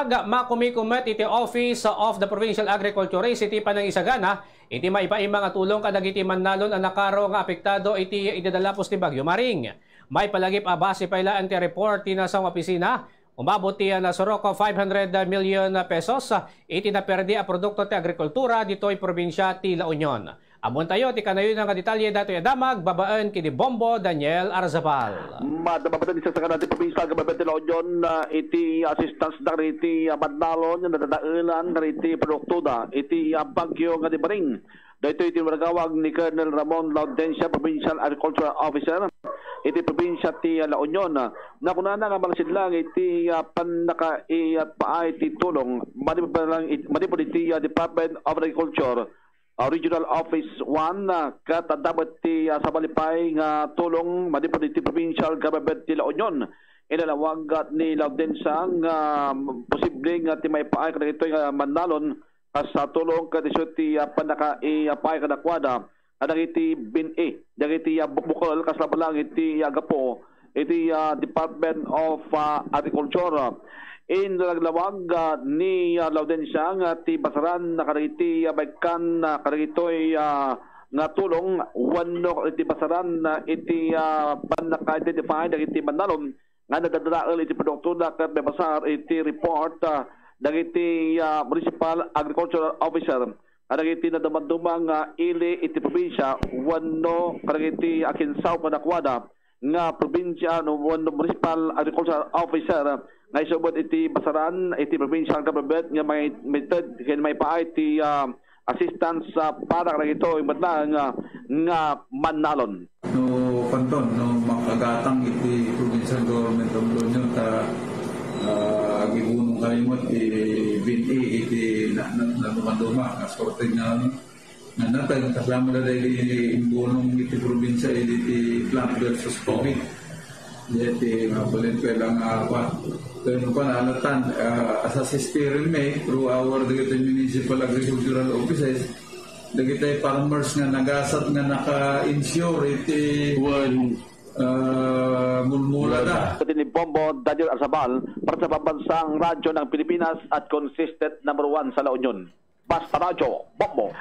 Makumikumet iti Office of the Provincial Agriculture iti panang isagana iti maipaimang nga tulong kadag iti Manalon ang nakaro nga apektado iti idadalapos ti Bagyo Maring. May palagip base pailaan ti report ti nasang opisina umabot ti na soroko 500 million pesos iti naperdi a produkto ti agrikultura ditoy probinsya ti La Union. Amon tayo ti kanayon nga detalye datoy adamag babaan kini Bombo Daniel Arzabal. Madabatan isa sa kanati probinsya Government ti La Union iti assistance na iti Manalon nga nadadaanan na iti produkto da iti Bagyo nga di Maring. Dito iti maragawag ni Colonel Ramon Laudencia, Provincial Agricultural Officer iti probinsya ti La Union. Nakunana nga malasidlang iti panaka paay ti tulong manipod iti Department of Agriculture Regional Office 1 katadabat ti sa malipay nga tulong manipod iti Provincial Government ti La Union. Inalawagat ni Laudencia nga posibleng ti may paay kada ito nga Manalon sa tulong kadisyo ti panaka paay kadakwada adang iti BNA dagiti bukol kaslabalang iti agapo iti Department of Agriculture. In naglawag ni Laudencia nga ti basaran na kadagiti baykan kadagitoy nga tulong wano iti basaran iti panaka-identify dagiti Manalon nga nadadalaal iti produkto na kat basar iti report dagiti Municipal Agricultural Officer kadagiti nadamandumang ili iti probinsya wano kadagiti akinsaw panakwada nga probinsya no wano Municipal Agricultural Officer nga isubot iti basaran iti provincial government nga may method may paay iti assistance para kadagito imbadla nga Manalon. No kanton no makagatang iti provincial government of La Union ta gibunong kalimot BNA iti naduma nga sorte nga natag kasama na dahil imbunong iti probinsya iti plant versus COVID. Iti mabalin ko lang kung panalatan as a sister may through our municipal agricultural offices dagiti farmers nga nagasat nga naka-insure iti mulmula da. Pati ni Bombo Daniel Arzabal para sa pambansang radyo ng Pilipinas at consistent number 1 sa La Union. Basta Radyo, Bombo.